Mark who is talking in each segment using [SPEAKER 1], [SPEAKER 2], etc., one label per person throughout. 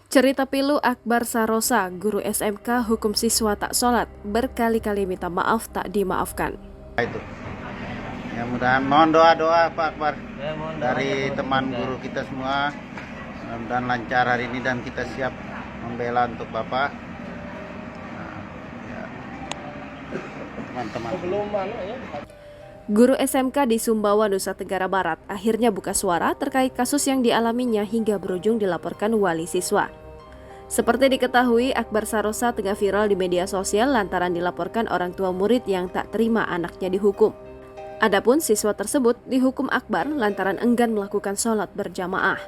[SPEAKER 1] Cerita pilu Akbar Sarosa, guru SMK hukum siswa tak sholat, berkali-kali minta maaf tak dimaafkan.
[SPEAKER 2] Itu ya, mudah mohon doa Pak Akbar
[SPEAKER 3] Mohon
[SPEAKER 2] dari
[SPEAKER 3] doanya,
[SPEAKER 2] teman
[SPEAKER 3] Bunda.
[SPEAKER 2] guru kita semua, mudah-mudahan lancar hari ini dan kita siap membela untuk Bapak. Nah, ya, teman-teman.
[SPEAKER 1] Guru SMK di Sumbawa, Nusa Tenggara Barat akhirnya buka suara terkait kasus yang dialaminya hingga berujung dilaporkan wali siswa. Seperti diketahui, Akbar Sarosa tengah viral di media sosial lantaran dilaporkan orang tua murid yang tak terima anaknya dihukum. Adapun siswa tersebut dihukum Akbar lantaran enggan melakukan sholat berjamaah.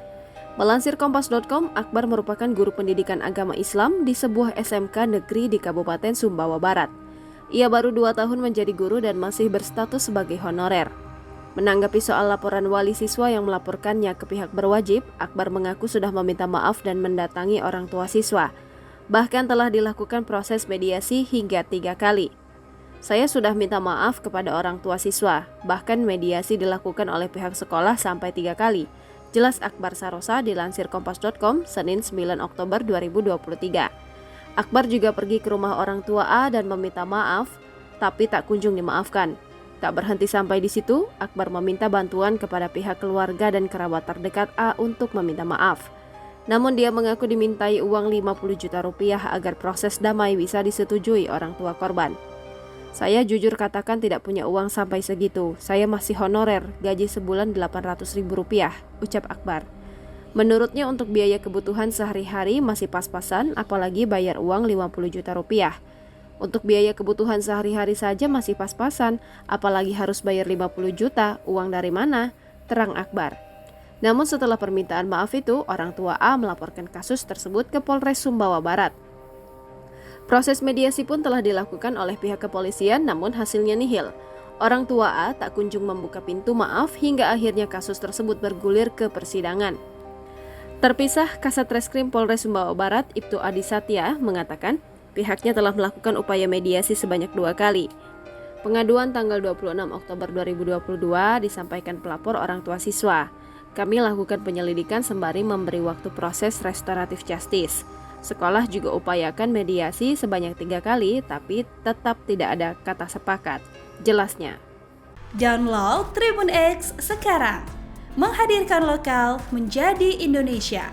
[SPEAKER 1] Melansir Kompas.com, Akbar merupakan guru pendidikan agama Islam di sebuah SMK negeri di Kabupaten Sumbawa Barat. Ia baru 2 tahun menjadi guru dan masih berstatus sebagai honorer. Menanggapi soal laporan wali siswa yang melaporkannya ke pihak berwajib, Akbar mengaku sudah meminta maaf dan mendatangi orang tua siswa. Bahkan telah dilakukan proses mediasi hingga 3 kali. Saya sudah minta maaf kepada orang tua siswa, bahkan mediasi dilakukan oleh pihak sekolah sampai 3 kali. Jelas Akbar Sarosa dilansir Kompas.com, Senin 9 Oktober 2023. Akbar juga pergi ke rumah orang tua A dan meminta maaf, tapi tak kunjung dimaafkan. Tak berhenti sampai di situ, Akbar meminta bantuan kepada pihak keluarga dan kerabat terdekat A untuk meminta maaf. Namun dia mengaku dimintai uang 50 juta rupiah agar proses damai bisa disetujui orang tua korban. Saya jujur katakan tidak punya uang sampai segitu. Saya masih honorer, gaji sebulan 800 ribu rupiah, ucap Akbar. Menurutnya untuk biaya kebutuhan sehari-hari masih pas-pasan, apalagi bayar uang 50 juta rupiah. Untuk biaya kebutuhan sehari-hari saja masih pas-pasan, apalagi harus bayar 50 juta, uang dari mana? Terang Akbar. Namun setelah permintaan maaf itu, orang tua A melaporkan kasus tersebut ke Polres Sumbawa Barat. Proses mediasi pun telah dilakukan oleh pihak kepolisian, namun hasilnya nihil. Orang tua A tak kunjung membuka pintu maaf hingga akhirnya kasus tersebut bergulir ke persidangan. Terpisah, Kasat Reskrim Polres Sumbawa Barat, Ibtu Adi Satya, mengatakan pihaknya telah melakukan upaya mediasi sebanyak 2 kali. Pengaduan tanggal 26 Oktober 2022 disampaikan pelapor orang tua siswa. Kami lakukan penyelidikan sembari memberi waktu proses restoratif justice. Sekolah juga upayakan mediasi sebanyak 3 kali, tapi tetap tidak ada kata sepakat. Jelasnya.
[SPEAKER 4] Download Tribun X sekarang. Menghadirkan lokal menjadi Indonesia.